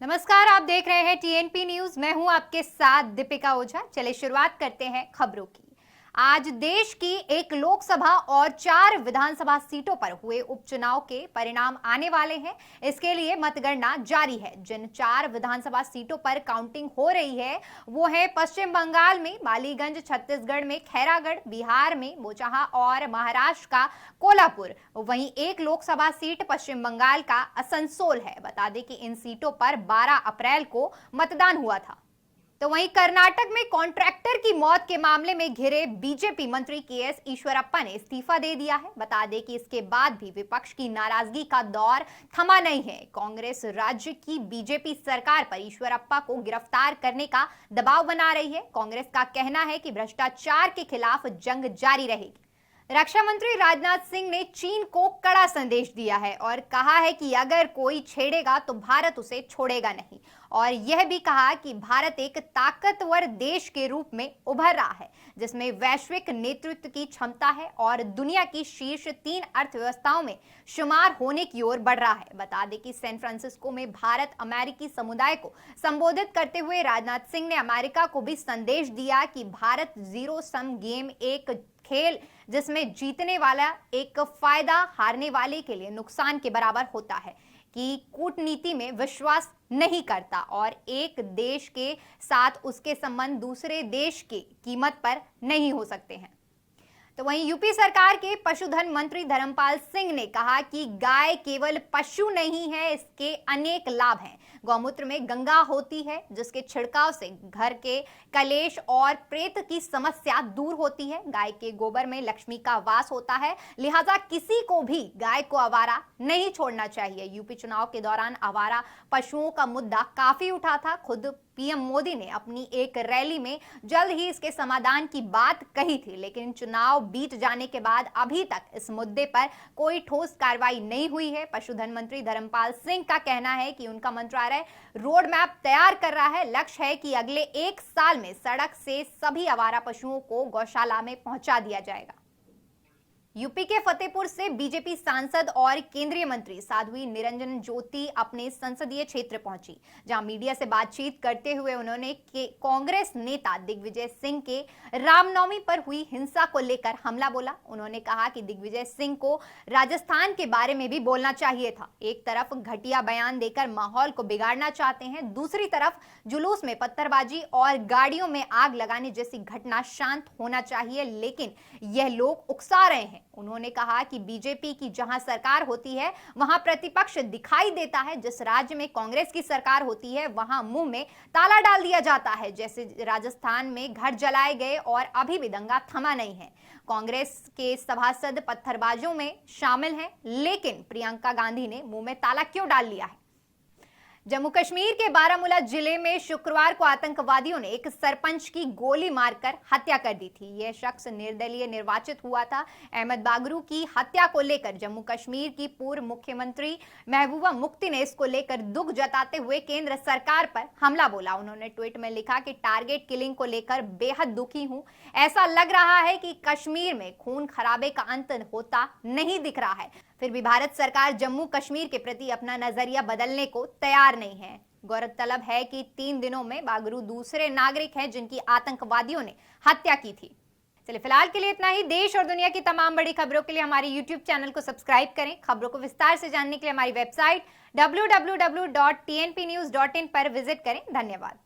नमस्कार, आप देख रहे हैं टीएनपी न्यूज। मैं हूं आपके साथ दीपिका ओझा। चलिए शुरुआत करते हैं खबरों की। आज देश की एक लोकसभा और 4 विधानसभा सीटों पर हुए उपचुनाव के परिणाम आने वाले हैं। इसके लिए मतगणना जारी है। जिन 4 विधानसभा सीटों पर काउंटिंग हो रही है वो है पश्चिम बंगाल में बालीगंज, छत्तीसगढ़ में खैरागढ़, बिहार में बोचाहा और महाराष्ट्र का कोल्हापुर। वहीं एक लोकसभा सीट पश्चिम बंगाल का असनसोल है। बता दें कि इन सीटों पर 12 अप्रैल को मतदान हुआ था। तो वहीं कर्नाटक में कॉन्ट्रैक्टर की मौत के मामले में घिरे बीजेपी मंत्री केएस ईश्वरप्पा ने इस्तीफा दे दिया है। बता दें कि इसके बाद भी विपक्ष की नाराजगी का दौर थमा नहीं है। कांग्रेस राज्य की बीजेपी सरकार पर ईश्वरप्पा को गिरफ्तार करने का दबाव बना रही है। कांग्रेस का कहना है कि भ्रष्टाचार के खिलाफ जंग जारी रहेगी। रक्षा मंत्री राजनाथ सिंह ने चीन को कड़ा संदेश दिया है और कहा है कि अगर कोई छेड़ेगा तो भारत उसे छोड़ेगा नहीं। और यह भी कहा कि भारत एक ताकतवर देश के रूप में उभर रहा है जिसमें वैश्विक नेतृत्व की क्षमता है और दुनिया की शीर्ष 3 अर्थव्यवस्थाओं में शुमार होने की ओर बढ़ रहा है। बता दें कि सैन फ्रांसिस्को में भारत अमेरिकी समुदाय को संबोधित करते हुए राजनाथ सिंह ने अमेरिका को भी संदेश दिया कि भारत जीरो सम गेम, एक खेल जिसमें जीतने वाला एक फायदा हारने वाले के लिए नुकसान के बराबर होता है, कि कूटनीति में विश्वास नहीं करता और एक देश के साथ उसके संबंध दूसरे देश की कीमत पर नहीं हो सकते हैं। तो वहीं यूपी सरकार के पशुधन मंत्री धर्मपाल सिंह ने कहा कि गाय केवल पशु नहीं है, इसके अनेक लाभ हैं। गौमूत्र में गंगा होती है जिसके छिड़काव से घर के कलेश और प्रेत की समस्या दूर होती है। गाय के गोबर में लक्ष्मी का वास होता है, लिहाजा किसी को भी गाय को आवारा नहीं छोड़ना चाहिए। यूपी चुनाव के दौरान आवारा पशुओं का मुद्दा काफी उठा था। खुद पीएम मोदी ने अपनी एक रैली में जल्द ही इसके समाधान की बात कही थी, लेकिन चुनाव बीत जाने के बाद अभी तक इस मुद्दे पर कोई ठोस कार्रवाई नहीं हुई है। पशुधन मंत्री धर्मपाल सिंह का कहना है कि उनका मंत्रालय रोड मैप तैयार कर रहा है। लक्ष्य है कि अगले 1 साल में सड़क से सभी आवारा पशुओं को गौशाला में पहुंचा दिया जाएगा। यूपी के फतेहपुर से बीजेपी सांसद और केंद्रीय मंत्री साध्वी निरंजन ज्योति अपने संसदीय क्षेत्र पहुंची, जहां मीडिया से बातचीत करते हुए उन्होंने कांग्रेस नेता दिग्विजय सिंह के रामनवमी पर हुई हिंसा को लेकर हमला बोला। उन्होंने कहा कि दिग्विजय सिंह को राजस्थान के बारे में भी बोलना चाहिए था। एक तरफ घटिया बयान देकर माहौल को बिगाड़ना चाहते हैं, दूसरी तरफ जुलूस में पत्थरबाजी और गाड़ियों में आग लगाने जैसी घटना शांत होना चाहिए, लेकिन यह लोग उकसा रहे हैं। उन्होंने कहा कि बीजेपी की जहां सरकार होती है वहां प्रतिपक्ष दिखाई देता है, जिस राज्य में कांग्रेस की सरकार होती है वहां मुंह में ताला डाल दिया जाता है। जैसे राजस्थान में घर जलाए गए और अभी भी दंगा थमा नहीं है। कांग्रेस के सभासद पत्थरबाजों में शामिल हैं, लेकिन प्रियंका गांधी ने मुंह में ताला क्यों डाल लिया है? जम्मू कश्मीर के बारामूला जिले में शुक्रवार को आतंकवादियों ने एक सरपंच की गोली मारकर हत्या कर दी थी। यह शख्स निर्दलीय निर्वाचित हुआ था। अहमद बागरू की हत्या को लेकर जम्मू कश्मीर की पूर्व मुख्यमंत्री महबूबा मुफ्ती ने इसको लेकर दुख जताते हुए केंद्र सरकार पर हमला बोला। उन्होंने ट्वीट में लिखा कि टारगेट किलिंग को लेकर बेहद दुखी हूं। ऐसा लग रहा है कि कश्मीर में खून खराबे का अंत होता नहीं दिख रहा है। फिर भी भारत सरकार जम्मू कश्मीर के प्रति अपना नजरिया बदलने को तैयार नहीं है। गौरतलब है कि 3 दिनों में बागरू दूसरे नागरिक हैं जिनकी आतंकवादियों ने हत्या की थी। चलिए फिलहाल के लिए इतना ही। देश और दुनिया की तमाम बड़ी खबरों के लिए हमारे YouTube चैनल को सब्सक्राइब करें। खबरों को विस्तार से जानने के लिए हमारी वेबसाइट www.tnpnews.in पर विजिट करें। धन्यवाद।